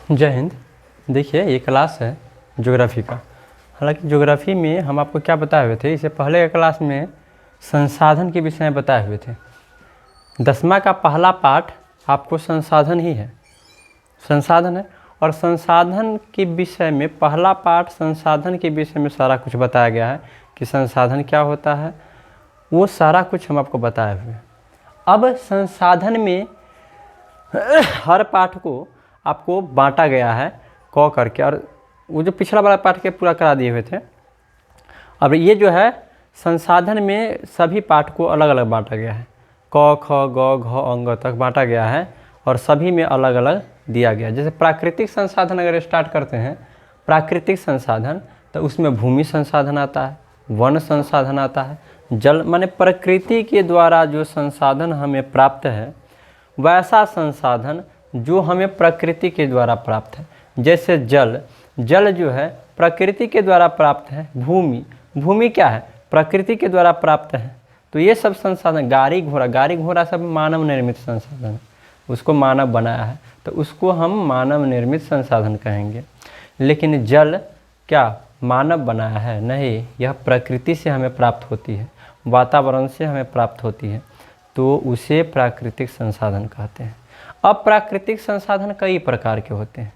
जय हिंद। देखिए ये क्लास है ज्योग्राफी का। हालांकि ज्योग्राफी में हम आपको क्या बताए हुए थे, इससे पहले के क्लास में संसाधन के विषय में बताए हुए थे। 10वां का पहला पाठ आपको संसाधन ही है, संसाधन है। और संसाधन के विषय में पहला पाठ संसाधन के विषय में सारा कुछ बताया गया है कि संसाधन क्या होता है, वो सारा कुछ हम आपको बताए हुए हैं। अब संसाधन में हर पाठ को आपको बांटा गया है क करके, और वो जो पिछला वाला पाठ के पूरा करा दिए हुए थे। अब ये जो है संसाधन में सभी पाठ को अलग अलग बांटा गया है, क ख ग घ अंग तक बांटा गया है और सभी में अलग अलग दिया गया है। जैसे प्राकृतिक संसाधन अगर स्टार्ट करते हैं, प्राकृतिक संसाधन तो उसमें भूमि संसाधन आता है, वन संसाधन आता है, जल माने प्रकृति के द्वारा जो संसाधन हमें प्राप्त है वैसा संसाधन जो हमें प्रकृति के द्वारा प्राप्त है। जैसे जल, जल जो है प्रकृति के द्वारा प्राप्त है। भूमि, भूमि क्या है, प्रकृति के द्वारा प्राप्त है। तो ये सब संसाधन, गाड़ी घोड़ा, गाड़ी घोड़ा सब मानव निर्मित संसाधन है, उसको मानव बनाया है तो उसको हम मानव निर्मित संसाधन कहेंगे। लेकिन जल क्या मानव बनाया है? नहीं, यह प्रकृति से हमें प्राप्त होती है, वातावरण से हमें प्राप्त होती है, तो उसे प्राकृतिक संसाधन कहते हैं। अब प्राकृतिक संसाधन कई प्रकार के होते हैं।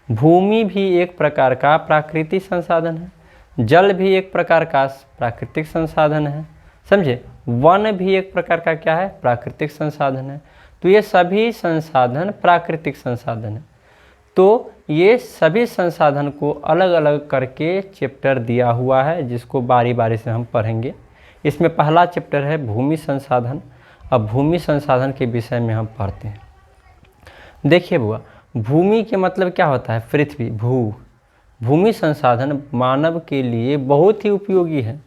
भूमि भी एक प्रकार का प्राकृतिक संसाधन है, जल भी एक प्रकार का प्राकृतिक संसाधन है, समझे। वन भी एक प्रकार का क्या है, प्राकृतिक संसाधन है। तो ये सभी संसाधन प्राकृतिक संसाधन है। तो ये सभी संसाधन को अलग अलग करके चैप्टर दिया हुआ है, जिसको बारी बारी से हम पढ़ेंगे। इसमें पहला चैप्टर है भूमि संसाधन। अब भूमि संसाधन के विषय में हम पढ़ते हैं। देखिए बुआ, भूमि के मतलब क्या होता है, पृथ्वी, भू। भूमि संसाधन मानव के लिए बहुत ही उपयोगी है।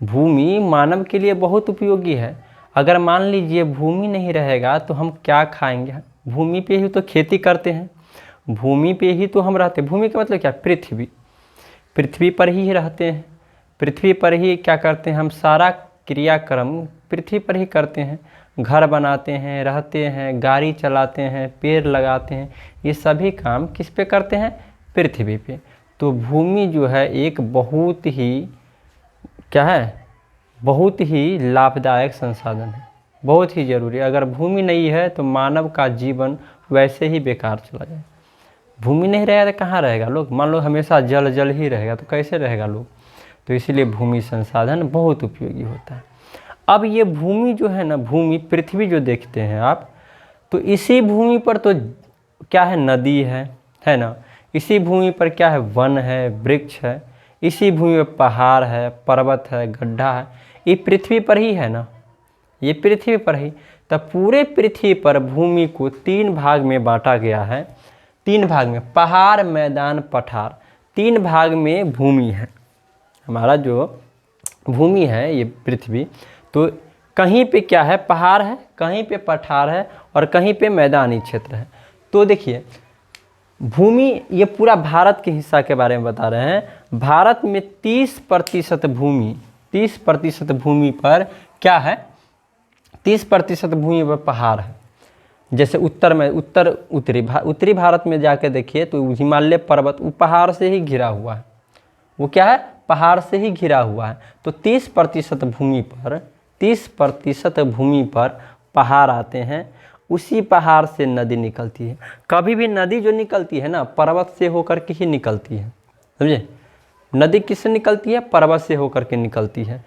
भूमि मानव के लिए बहुत उपयोगी है। अगर मान लीजिए भूमि नहीं रहेगा तो हम क्या खाएंगे? भूमि पे ही तो खेती करते हैं, भूमि पे ही तो हम रहते हैं। भूमि का मतलब क्या, पृथ्वी। पृथ्वी पर ही रहते हैं, पृथ्वी पर ही क्या करते हैं हम, सारा क्रियाक्रम पृथ्वी पर ही करते हैं। घर बनाते हैं, रहते हैं, गाड़ी चलाते हैं, पेड़ लगाते हैं, ये सभी काम किस पे करते हैं, पृथ्वी पे। तो भूमि जो है एक बहुत ही क्या है, बहुत ही लाभदायक संसाधन है, बहुत ही ज़रूरी। अगर भूमि नहीं है तो मानव का जीवन वैसे ही बेकार चला जाए। भूमि नहीं रहेगा तो कहाँ रहेगा लोग? मान लो हमेशा जल जल ही रहेगा तो कैसे रहेगा लोग? तो इसीलिए भूमि संसाधन बहुत उपयोगी होता है। अब ये भूमि जो है ना, भूमि पृथ्वी जो देखते हैं आप, तो इसी भूमि पर तो क्या है, नदी है ना। इसी भूमि पर क्या है, वन है, वृक्ष है। इसी भूमि पर पहाड़ है, पर्वत है, गड्ढा है। ये पृथ्वी पर ही है ना, ये पृथ्वी पर ही। तब पूरे पृथ्वी पर भूमि को 3 भाग में बांटा गया है। 3 भाग में, पहाड़, मैदान, पठार, 3 भाग में भूमि है। हमारा जो भूमि है ये पृथ्वी, तो कहीं पे क्या है, पहाड़ है, कहीं पे पठार है और कहीं पे मैदानी क्षेत्र है। तो देखिए भूमि, ये पूरा भारत के हिस्सा के बारे में बता रहे हैं। भारत में 30% भूमि, 30% भूमि पर क्या है, 30% भूमि पर पहाड़ है। जैसे उत्तर में, उत्तरी भारत में जाके देखिए तो हिमालय पर्वत वो पहाड़ से ही घिरा हुआ है, वो क्या है, पहाड़ से ही घिरा हुआ है। तो 30% भूमि पर, 30% भूमि पर पहाड़ आते हैं। उसी पहाड़ से नदी निकलती है। कभी भी नदी जो निकलती है ना, पर्वत से होकर के ही निकलती है, समझे। नदी किससे निकलती है, पर्वत से होकर के निकलती है।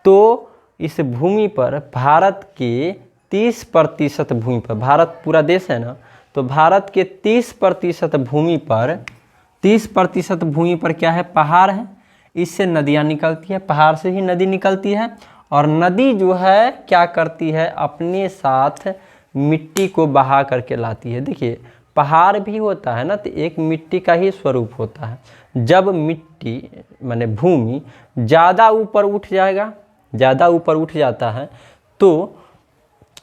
तो इस भूमि पर, भारत के 30% भूमि पर, भारत पूरा देश है ना, तो भारत के 30% भूमि पर, 30% भूमि पर क्या है, पहाड़ है। इससे नदियाँ निकलती है, पहाड़ से ही नदी निकलती है। और नदी जो है क्या करती है, अपने साथ मिट्टी को बहा करके लाती है। देखिए पहाड़ भी होता है ना, तो एक मिट्टी का ही स्वरूप होता है। जब मिट्टी माने भूमि ज़्यादा ऊपर उठ जाएगा, ज़्यादा ऊपर उठ जाता है, तो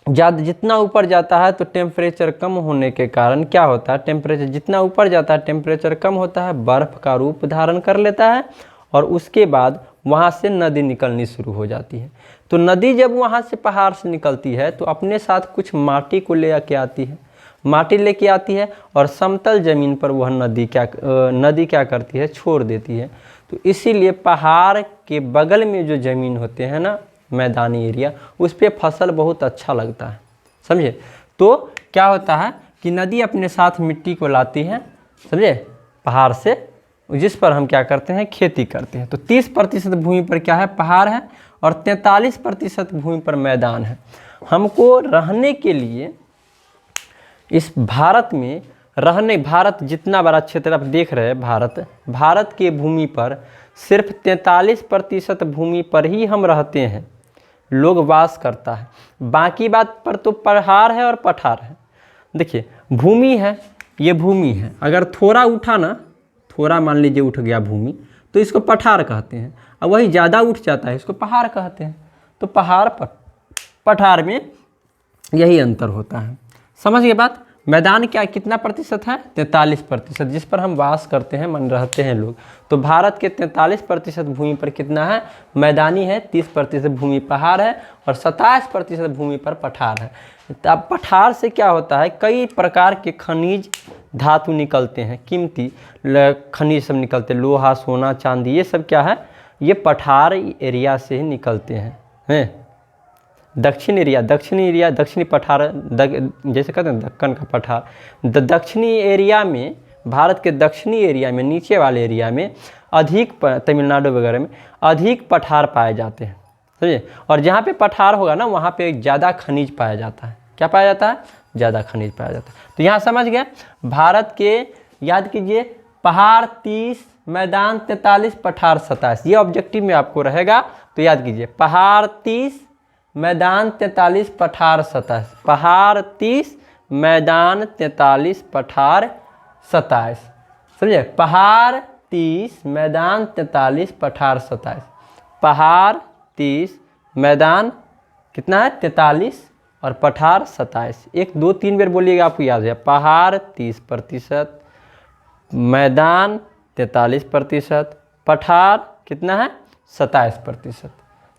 जितना ऊपर जाता है तो टेम्परेचर कम होने के कारण क्या होता है, टेम्परेचर जितना ऊपर जाता है टेम्परेचर कम होता है, बर्फ़ का रूप धारण कर लेता है और उसके बाद वहाँ से नदी निकलनी शुरू हो जाती है। तो नदी जब वहाँ से पहाड़ से निकलती है तो अपने साथ कुछ माटी को ले आके आती है। माटी लेके आती है और समतल ज़मीन पर वह नदी क्या करती है, छोड़ देती है। तो इसीलिए पहाड़ के बगल में जो ज़मीन होते हैं ना, मैदानी एरिया, उस पर फसल बहुत अच्छा लगता है, समझे। तो क्या होता है कि नदी अपने साथ मिट्टी को लाती है, समझे, पहाड़ से, जिस पर हम क्या करते हैं, खेती करते हैं। तो 30% भूमि पर क्या है, पहाड़ है, और 43% भूमि पर मैदान है। हमको रहने के लिए इस भारत में भारत जितना बड़ा क्षेत्र आप देख रहे हैं, भारत के भूमि पर सिर्फ 43% भूमि पर ही हम रहते हैं, लोग वास करता है। बाकी बात पर तो पहाड़ है और पठार है। देखिए भूमि है, ये भूमि है, अगर थोड़ा उठा ना, थोड़ा मान लीजिए उठ गया भूमि, तो इसको पठार कहते हैं, और वही ज़्यादा उठ जाता है इसको पहाड़ कहते हैं। तो पहाड़ पठार में यही अंतर होता है, समझ गए बात। मैदान क्या कितना प्रतिशत है, 43%, जिस पर हम वास करते हैं, मन रहते हैं लोग। तो भारत के 43% भूमि पर कितना है, मैदानी है, 30% भूमि पहाड़ है, और 27% भूमि पर पठार है। अब पठार से क्या होता है, कई प्रकार के खनिज धातु निकलते हैं, कीमती खनिज सब निकलते हैं, लोहा, सोना, चांदी, ये सब क्या है, ये पठार एरिया से ही निकलते हैं। दक्षिणी पठार, जैसे कहते हैं दक्कन का पठार, दक्षिणी एरिया में, भारत के दक्षिणी एरिया में, नीचे वाले एरिया में अधिक, तमिलनाडु वगैरह में अधिक पठार पाए जाते हैं, समझे। और जहाँ पे पठार होगा ना, वहाँ पे ज़्यादा खनिज पाया जाता है। क्या पाया जाता है, ज़्यादा खनिज पाया जाता है। तो यहाँ समझ गए, भारत के, याद कीजिए, पहाड़ 30, मैदान 43, पठार 27, ये ऑब्जेक्टिव में आपको रहेगा। तो याद कीजिए, पहाड़ 30, मैदान 43, पठार 27, पहाड़ 30, मैदान 43, पठार 27, समझे। पहाड़ 30, मैदान 43, पठार 27, पहाड़ 30, मैदान कितना है, 43, और पठार 27। 1 2 3 बार बोलिएगा, आपको याद है। पहाड़ 30%, मैदान 43%, पठार कितना है, 27%।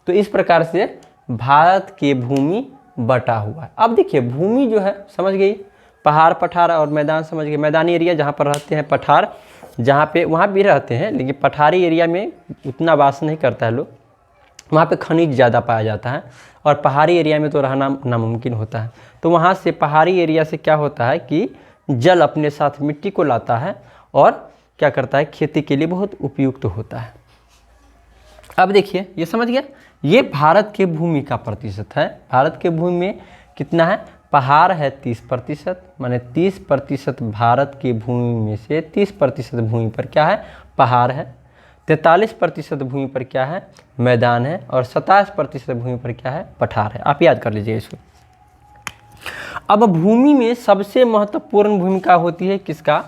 तो इस प्रकार से भारत की भूमि बटा हुआ है। अब देखिए भूमि जो है, समझ गई, पहाड़, पठार और मैदान समझ गए। मैदानी एरिया जहाँ पर रहते हैं पठार, जहाँ पे वहाँ भी रहते हैं, लेकिन पठारी एरिया में उतना वास नहीं करता है लोग, वहाँ पे खनिज ज़्यादा पाया जाता है, और पहाड़ी एरिया में तो रहना नामुमकिन होता है। तो वहाँ से, पहाड़ी एरिया से क्या होता है कि जल अपने साथ मिट्टी को लाता है, और क्या करता है, खेती के लिए बहुत उपयुक्त होता है। अब देखिए, ये समझ गया, ये भारत के भूमि का प्रतिशत है। भारत के भूमि में कितना है, पहाड़ है 30%, माने 30% भारत की भूमि में से 30% भूमि पर क्या है, पहाड़ है, 43% भूमि पर क्या है, मैदान है, और 27% भूमि पर क्या है, पठार है। आप याद कर लीजिए इसको। अब भूमि में सबसे महत्वपूर्ण भूमिका होती है किसका,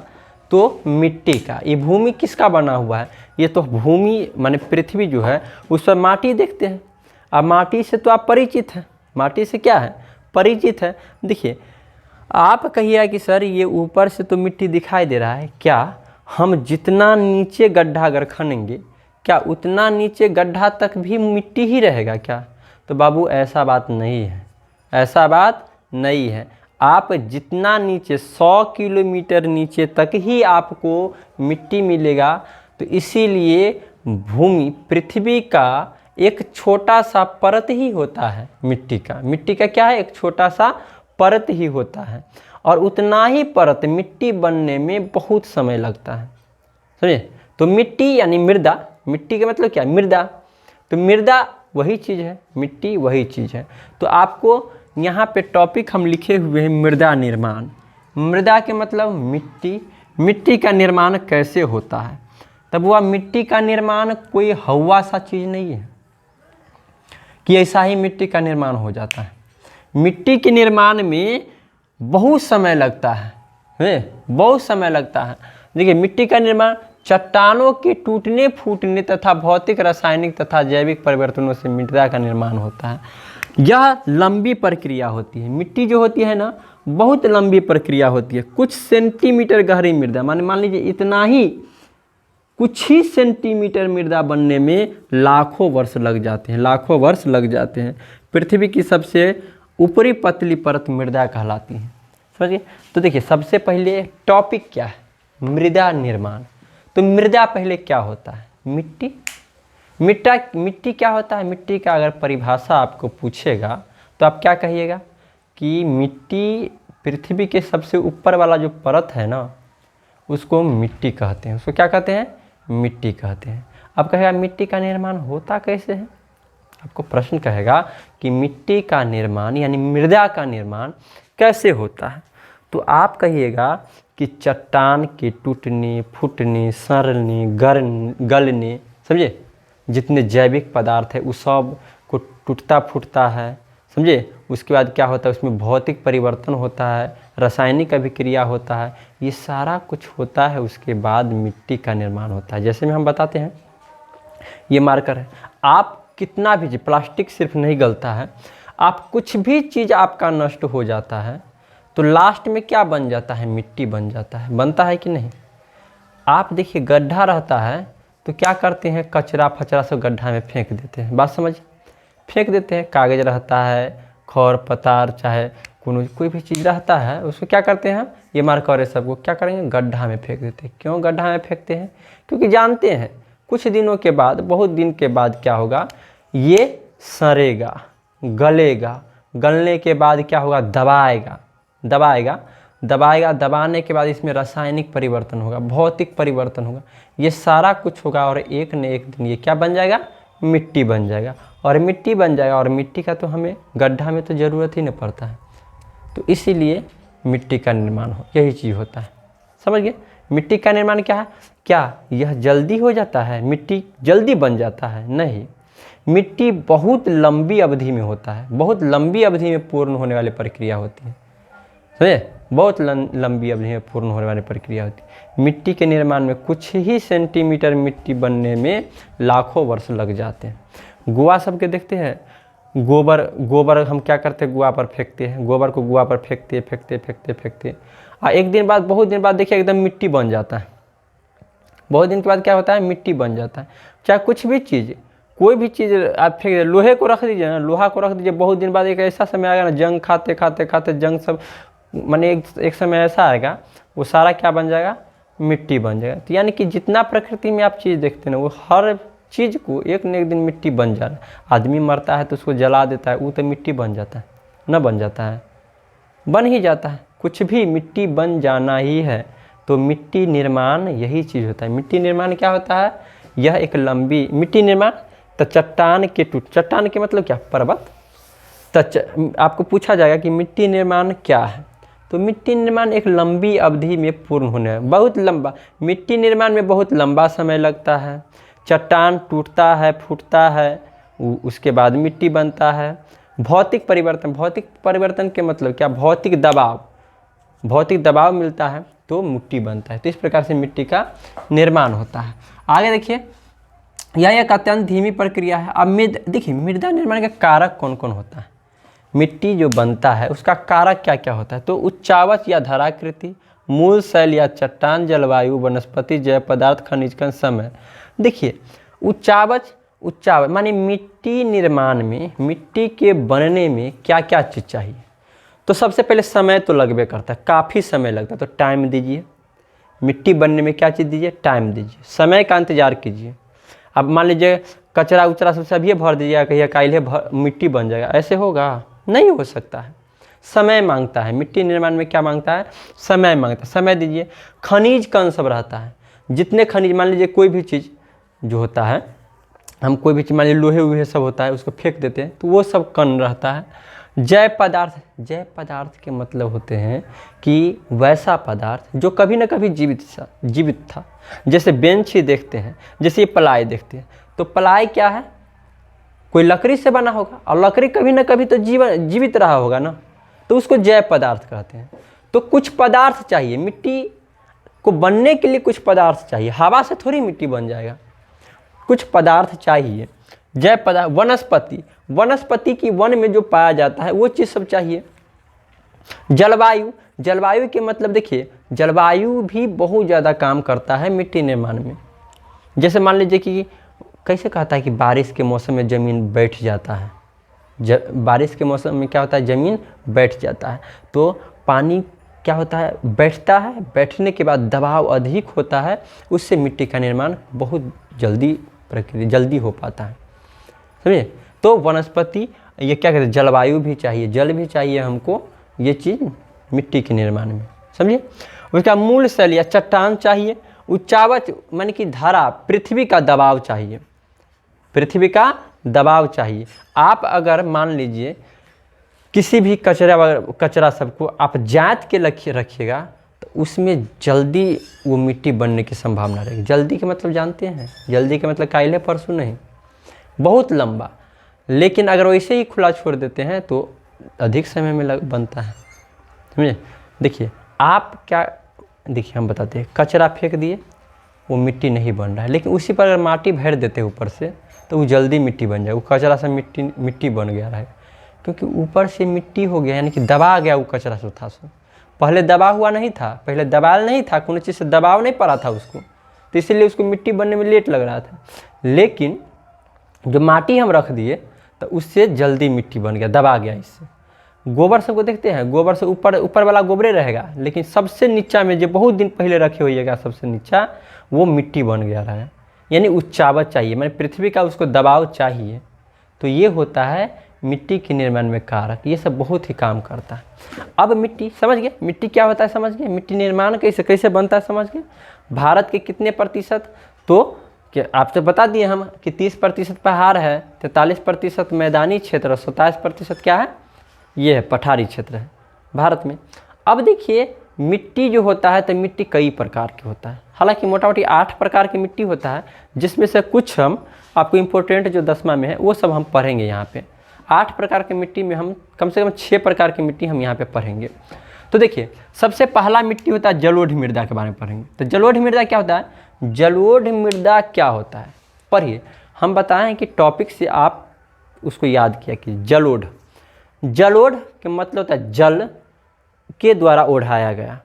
तो मिट्टी का। ये भूमि किसका बना हुआ है, ये तो भूमि माने पृथ्वी जो है, उस पर माटी देखते हैं। अब माटी से तो आप परिचित हैं, माटी से क्या है, परिचित है। देखिए, आप कहिए कि सर ये ऊपर से तो मिट्टी दिखाई दे रहा है, क्या हम जितना नीचे गड्ढा अगर खनेंगे, क्या उतना नीचे गड्ढा तक भी मिट्टी ही रहेगा क्या? तो बाबू ऐसा बात नहीं है, ऐसा बात नहीं है। आप जितना नीचे 100 किलोमीटर नीचे तक ही आपको मिट्टी मिलेगा। तो इसीलिए भूमि, पृथ्वी का एक छोटा सा परत ही होता है मिट्टी का। मिट्टी का क्या है, एक छोटा सा परत ही होता है, और उतना ही परत मिट्टी बनने में बहुत समय लगता है, समझे। तो मिट्टी यानी मृदा, मिट्टी का मतलब क्या, मृदा। तो मृदा वही चीज़ है, मिट्टी वही चीज़ है। तो आपको यहाँ पे टॉपिक हम लिखे हुए हैं मृदा निर्माण। मृदा के मतलब मिट्टी, मिट्टी का निर्माण कैसे होता है। तब वह मिट्टी का निर्माण कोई हवा सा चीज़ नहीं है कि ऐसा ही मिट्टी का निर्माण हो जाता है। मिट्टी के निर्माण में बहुत समय लगता है, बहुत समय लगता है। देखिए, मिट्टी का निर्माण चट्टानों के टूटने फूटने तथा भौतिक, रासायनिक तथा जैविक परिवर्तनों से मृदा का निर्माण होता है। यह लंबी प्रक्रिया होती है। मिट्टी जो होती है ना, बहुत लंबी प्रक्रिया होती है। कुछ सेंटीमीटर गहरी मृदा, मान लीजिए इतना ही, कुछ ही सेंटीमीटर मृदा बनने में लाखों वर्ष लग जाते हैं, लाखों वर्ष लग जाते हैं। पृथ्वी की सबसे ऊपरी पतली परत मृदा कहलाती है। समझिए। तो देखिए सबसे पहले टॉपिक क्या है, मृदा निर्माण। तो मृदा पहले क्या होता है, मिट्टी। मिट्टी क्या होता है, मिट्टी का अगर परिभाषा आपको पूछेगा तो आप क्या कहिएगा कि मिट्टी पृथ्वी के सबसे ऊपर वाला जो परत है ना, उसको मिट्टी कहते हैं। उसको क्या कहते हैं, मिट्टी कहते हैं। अब कहेगा मिट्टी का निर्माण होता कैसे है, आपको प्रश्न कहेगा कि मिट्टी का निर्माण यानी मृदा का निर्माण कैसे होता है, तो आप कहिएगा कि चट्टान के टूटने, फूटने, सड़ने, गलने, समझे, जितने जैविक पदार्थ है उस सब को टूटता फूटता है, समझे। उसके बाद क्या होता है, उसमें भौतिक परिवर्तन होता है, रासायनिक अभिक्रिया होता है, ये सारा कुछ होता है। उसके बाद मिट्टी का निर्माण होता है। जैसे में हम बताते हैं, ये मार्कर है, आप कितना भी, प्लास्टिक सिर्फ नहीं गलता है, आप कुछ भी चीज़ आपका नष्ट हो जाता है तो लास्ट में क्या बन जाता है, मिट्टी बन जाता है। बनता है कि नहीं। आप देखिए गड्ढा रहता है तो क्या करते हैं, कचरा फचरा सब गड्ढा में फेंक देते हैं, बात समझ, फेंक देते हैं। कागज़ रहता है, खौर पतार, चाहे कोई भी चीज़ रहता है, उसको क्या करते हैं, ये मार्कर सबको क्या करेंगे, गड्ढा में फेंक देते हैं। क्यों गड्ढा में फेंकते हैं, क्योंकि जानते हैं कुछ दिनों के बाद, बहुत दिन के बाद क्या होगा, ये सड़ेगा, गलेगा, गलने के बाद क्या होगा, दबाने के बाद इसमें रासायनिक परिवर्तन होगा, भौतिक परिवर्तन होगा, ये सारा कुछ होगा और एक न एक दिन ये क्या बन जाएगा, मिट्टी बन जाएगा। और मिट्टी बन जाएगा और मिट्टी का तो हमें गड्ढा में तो ज़रूरत ही नहीं पड़ता है, तो इसीलिए मिट्टी का निर्माण हो, यही चीज़ होता है। समझ गए। मिट्टी का निर्माण क्या है, क्या यह जल्दी हो जाता है, मिट्टी जल्दी बन जाता है, नहीं। मिट्टी बहुत लंबी अवधि में होता है, बहुत लंबी अवधि में पूर्ण होने वाली प्रक्रिया होती है, समझे, बहुत लंबी अवधि में पूर्ण होने वाली प्रक्रिया होती है। मिट्टी के निर्माण में कुछ ही सेंटीमीटर मिट्टी बनने में लाखों वर्ष लग जाते हैं। गुआ सबके देखते हैं, गोबर हम क्या करते हैं, गुआ पर फेंकते हैं, गोबर को गुआ पर फेंकते एक दिन बाद, बहुत दिन बाद देखिए एकदम मिट्टी बन जाता है। बहुत दिन के बाद क्या होता है, मिट्टी बन जाता है। चाहे कुछ भी चीज़, कोई भी चीज़ आप फेंक, लोहे को रख दीजिए ना, लोहा को रख दीजिए, बहुत दिन बाद एक ऐसा समय आएगा ना, जंग खाते जंग सब, माने एक समय ऐसा आएगा वो सारा क्या बन जाएगा, मिट्टी बन जाएगा। तो यानी कि जितना प्रकृति में आप चीज़ देखते हैं ना, वो हर चीज़ को एक न एक दिन मिट्टी बन जा रहा है। आदमी मरता है तो उसको जला देता है, वो तो मिट्टी बन जाता है, न बन जाता है, बन ही जाता है, कुछ भी मिट्टी बन जाना ही है। तो मिट्टी निर्माण यही चीज़ होता है। मिट्टी निर्माण क्या होता है, यह एक लंबी मिट्टी निर्माण। तो चट्टान के मतलब क्या, पर्वत। तो आपको पूछा जाएगा कि मिट्टी निर्माण क्या है, तो मिट्टी निर्माण एक लंबी अवधि में पूर्ण होने है, बहुत लंबा। मिट्टी निर्माण में बहुत लंबा समय लगता है। चट्टान टूटता है, फूटता है, उसके बाद मिट्टी बनता है। भौतिक परिवर्तन के मतलब क्या, भौतिक दबाव मिलता है तो मिट्टी बनता है। तो इस प्रकार से मिट्टी का निर्माण होता है। आगे देखिए, यह एक अत्यंत धीमी प्रक्रिया है। अब देखिए मृदा निर्माण का कारक कौन कौन होता है, मिट्टी जो बनता है उसका कारक क्या क्या होता है। तो उच्चावच या धराकृति, मूल शैल या चट्टान, जलवायु, वनस्पति, जैव पदार्थ, खनिज कण, समय। देखिए उच्चावच माने मिट्टी निर्माण में, मिट्टी के बनने में क्या क्या चीज़ चाहिए। तो सबसे पहले समय तो लगबे करता है, काफ़ी समय लगता है, तो टाइम दीजिए। मिट्टी बनने में क्या चीज़ दीजिए, टाइम दीजिए, समय का इंतजार कीजिए। अब मान लीजिए कचरा उचरा सब सभी भर दीजिएगा, कहिए काइले मिट्टी बन जाएगा, ऐसे होगा, नहीं हो सकता है। समय मांगता है, मिट्टी निर्माण में क्या मांगता है, समय मांगता है, समय दीजिए। खनिज कण सब रहता है, जितने खनिज, मान लीजिए कोई भी चीज़ जो होता है, हम कोई भी चीज़ मान लीजिए लोहे वूहे सब होता है, उसको फेंक देते हैं तो वो सब कण रहता है। जैव पदार्थ के मतलब होते हैं कि वैसा पदार्थ जो कभी ना कभी जीवित था। जैसे बेंच ही देखते हैं, जैसे ये प्लाई देखते हैं, तो प्लाई क्या है, कोई लकड़ी से बना होगा, और लकड़ी कभी ना कभी तो जीवित रहा होगा ना, तो उसको जैव पदार्थ कहते हैं। तो कुछ पदार्थ चाहिए, मिट्टी को बनने के लिए कुछ पदार्थ चाहिए, हवा से थोड़ी मिट्टी बन जाएगा, कुछ पदार्थ चाहिए। जैव पदार्थ, वनस्पति की वन में जो पाया जाता है वो चीज़ सब चाहिए। जलवायु के मतलब देखिए, जलवायु भी बहुत ज़्यादा काम करता है मिट्टी निर्माण में। जैसे मान लीजिए कि कैसे कहता है कि बारिश के मौसम में ज़मीन बैठ जाता है, बारिश के मौसम में क्या होता है, ज़मीन बैठ जाता है, तो पानी क्या होता है, बैठता है, बैठने के बाद दबाव अधिक होता है, उससे मिट्टी का निर्माण बहुत जल्दी हो पाता है, समझे। तो वनस्पति ये क्या कहते हैं, जलवायु भी चाहिए, जल भी चाहिए हमको, ये चीज़ मिट्टी के निर्माण में, समझिए। उसका मूल शैल या चट्टान चाहिए, उच्चावच माने कि धारा, पृथ्वी का दबाव चाहिए, पृथ्वी का दबाव चाहिए। आप अगर मान लीजिए किसी भी कचरा सबको आप जात के रखिएगा तो उसमें जल्दी वो मिट्टी बनने की संभावना रहेगी। जल्दी के मतलब जानते हैं, जल्दी के मतलब कायले परसों नहीं, बहुत लंबा। लेकिन अगर वैसे ही खुला छोड़ देते हैं तो अधिक समय में बनता है, समझे। देखिए आप क्या, देखिए हम बताते हैं, कचरा फेंक दिए, वो मिट्टी नहीं बन रहा है, लेकिन उसी पर अगर माटी भर देते हैं ऊपर से तो वो जल्दी मिट्टी बन जाए। वो कचरा से मिट्टी बन गया है, क्योंकि ऊपर से मिट्टी हो गया, यानी कि दबा गया वो कचरा से था। पहले दबा हुआ नहीं था, पहले दबाल नहीं था, कोनो चीज़ से दबाव नहीं पड़ा था उसको, तो इसीलिए उसको मिट्टी बनने में लेट लग रहा था। लेकिन जो माटी हम रख दिए तो उससे जल्दी मिट्टी बन गया, दबा गया। इससे गोबर सबको देखते हैं, गोबर से ऊपर वाला गोबरे रहेगा, लेकिन सबसे नीचा में जो बहुत दिन पहले रखे होइएगा, सबसे नीचा वो मिट्टी बन गया रहा है। यानी उच्चावच चाहिए, मैंने पृथ्वी का उसको दबाव चाहिए। तो ये होता है मिट्टी के निर्माण में कारक, ये सब बहुत ही काम करता है। अब मिट्टी समझ गए, मिट्टी क्या होता है समझ गए, मिट्टी निर्माण कैसे बनता है समझ गए। भारत के कितने प्रतिशत, तो क्या आपसे बता दिए हम कि 30% पहाड़ है, 43% मैदानी क्षेत्र और 27% क्या है, ये है पठारी क्षेत्र है भारत में। अब देखिए मिट्टी जो होता है तो मिट्टी कई प्रकार की होता है, हालांकि मोटा मोटी 8 प्रकार की मिट्टी होता है, जिसमें से कुछ हम आपको इम्पोर्टेंट जो 10वां में है वो सब हम पढ़ेंगे यहाँ पे। 8 प्रकार की मिट्टी में हम कम से कम 6 प्रकार की मिट्टी हम यहाँ पे पढ़ेंगे। तो देखिए सबसे पहला मिट्टी होता है जलोढ़ मृदा के बारे में पढ़ेंगे। तो जलोढ़ मृदा क्या होता है, जलोढ़ मृदा क्या होता है पढ़िए। हम बताएं कि टॉपिक से आप उसको याद किया कि जलोढ़ के मतलब होता है जल के द्वारा ओढ़ाया गया।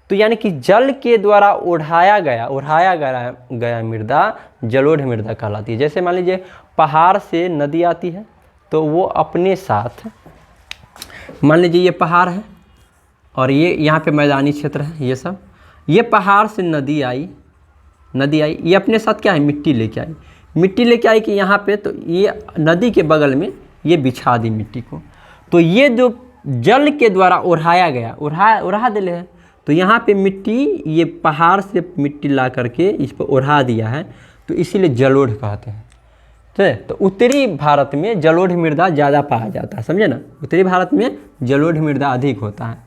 तो यानी कि जल के द्वारा ओढ़ाया गया मृदा जलोढ़ मृदा कहलाती है। जैसे मान लीजिए पहाड़ से नदी आती है तो वो अपने साथ, मान लीजिए ये पहाड़ है और ये यहाँ पे मैदानी क्षेत्र है, ये पहाड़ से नदी आई, ये अपने साथ क्या है, मिट्टी लेके आई कि यहाँ पे, तो ये नदी के बगल में ये बिछा दी मिट्टी को। तो ये जो जल के द्वारा ओढ़ाया गया, ओढ़ा दिले है, तो यहाँ पे मिट्टी, ये पहाड़ से मिट्टी ला करके इस पर ओढ़ा दिया है, तो इसीलिए जलोढ़ कहते हैं। तो उत्तरी भारत में जलोढ़ मृदा ज़्यादा पाया जाता है, समझे ना। उत्तरी भारत में जलोढ़ मृदा अधिक होता है।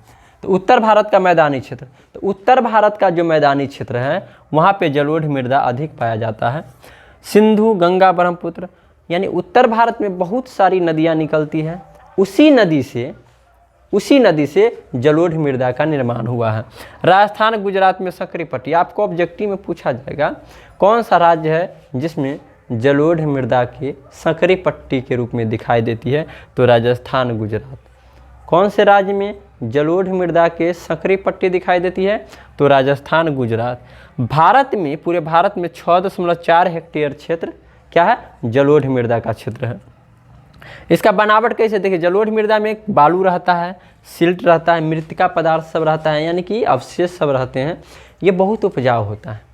तो उत्तर भारत का मैदानी क्षेत्र, तो उत्तर भारत का जो मैदानी क्षेत्र है वहाँ पे जलोढ़ मृदा अधिक पाया जाता है। सिंधु, गंगा, ब्रह्मपुत्र, यानी उत्तर भारत में बहुत सारी नदियाँ निकलती हैं, उसी नदी से जलोढ़ मृदा का निर्माण हुआ है। राजस्थान, गुजरात में संकरी पट्टी, आपको ऑब्जेक्टिव में पूछा जाएगा कौन सा राज्य है जिसमें जलोढ़ मृदा के संकरी पट्टी के रूप में दिखाई देती है, तो राजस्थान, गुजरात। कौन से राज्य में जलोढ़ मृदा के संकरी पट्टी दिखाई देती है, तो राजस्थान, गुजरात। भारत में, पूरे भारत में 6.4 हेक्टेयर क्षेत्र क्या है, जलोढ़ मृदा का क्षेत्र है। इसका बनावट कैसे देखिए, जलोढ़ मृदा में बालू रहता है, सिल्ट रहता है, मृतिका पदार्थ सब रहता है, यानी कि अवशेष सब रहते हैं। ये बहुत उपजाऊ होता है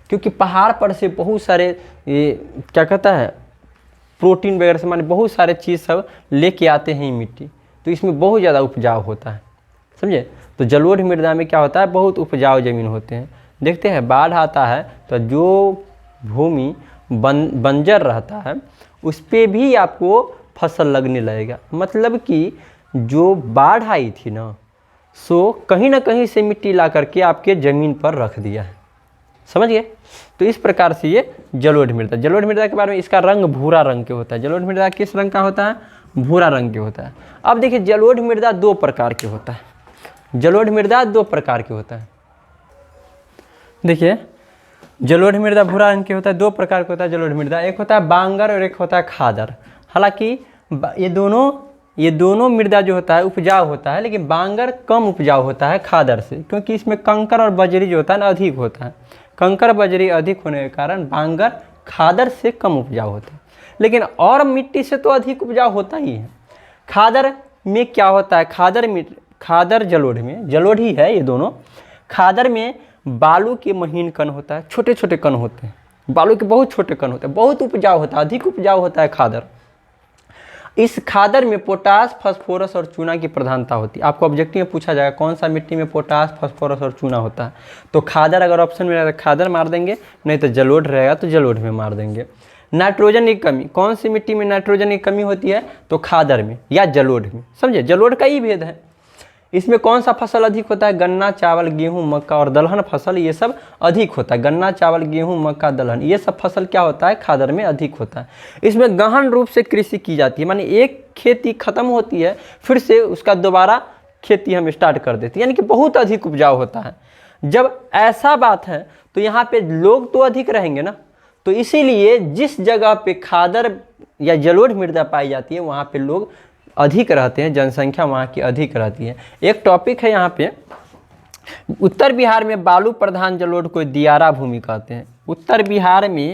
क्योंकि पहाड़ पर से बहुत सारे ये क्या कहता है, प्रोटीन वगैरह से, माने बहुत सारे चीज़ सब लेके आते हैं मिट्टी, तो इसमें बहुत ज़्यादा उपजाऊ होता है, समझे। तो जलोढ़ मृदा में क्या होता है, बहुत उपजाऊ ज़मीन होते हैं। देखते हैं बाढ़ आता है तो जो भूमि बंजर रहता है उस पर भी आपको फसल लगने लगेगा। मतलब कि जो बाढ़ आई थी ना, सो कहीं ना कहीं से मिट्टी ला करके आपके ज़मीन पर रख दिया है, समझ गए। तो इस प्रकार से ये जलोढ़ मृदा के बारे में, इसका रंग भूरा रंग के होता है। जलोढ़ मृदा किस रंग का होता है, भूरा रंग के होता है। अब देखिए जलोढ़ मृदा 2 प्रकार के होता है, जलोढ़ मृदा 2 प्रकार के होता है। देखिए जलोढ़ मृदा भूरा रंग के होता है, 2 प्रकार का होता है जलोढ़ मृदा, एक होता है बांगर और एक होता है खादर। हालांकि ये दोनों मृदा जो होता है उपजाऊ होता है, लेकिन बांगर कम उपजाऊ होता है खादर से, क्योंकि इसमें कंकर और बजरी जो होता है ना अधिक होता है। कंकर बजरी अधिक होने के कारण बांगर खादर से कम उपजाऊ होता है, लेकिन और मिट्टी से तो अधिक उपजाऊ होता ही है। खादर में क्या होता है, खादर जलोढ़ में, जलोढ़ ही है ये दोनों। खादर में बालू के महीन कण होता है, छोटे छोटे कण होते हैं, बालू के बहुत छोटे कण होते हैं, बहुत उपजाऊ होता है, अधिक उपजाऊ होता है खादर। इस खादर में पोटास, फास्फोरस और चूना की प्रधानता होती है। आपको ऑब्जेक्टिव में पूछा जाएगा कौन सा मिट्टी में पोटास, फास्फोरस और चूना होता है, तो खादर अगर ऑप्शन में रहेगा खादर मार देंगे, नहीं तो जलोढ़ रहेगा तो जलोढ़ में मार देंगे। नाइट्रोजन की कमी, कौन सी मिट्टी में नाइट्रोजन की कमी होती है, तो खादर में या जलोढ़ में। समझे, जलोढ़ का ही भेद है। इसमें कौन सा फसल अधिक होता है, गन्ना, चावल, गेहूं, मक्का और दलहन फसल, ये सब अधिक होता है। गन्ना, चावल, गेहूं, मक्का, दलहन, ये सब फसल क्या होता है, खादर में अधिक होता है। इसमें गहन रूप से कृषि की जाती है, माने एक खेती खत्म होती है फिर से उसका दोबारा खेती हम स्टार्ट कर देते हैं, यानी कि बहुत अधिक उपजाऊ होता है। जब ऐसा बात है तो यहाँ पे लोग तो अधिक रहेंगे ना, तो इसीलिए जिस जगह पे खादर या जलोढ़ मृदा पाई जाती है वहाँ पे लोग अधिक रहते हैं, जनसंख्या वहाँ की अधिक रहती है। एक टॉपिक है यहाँ पे, उत्तर बिहार में बालू प्रधान जलोढ़ को दियारा भूमि कहते हैं। उत्तर बिहार में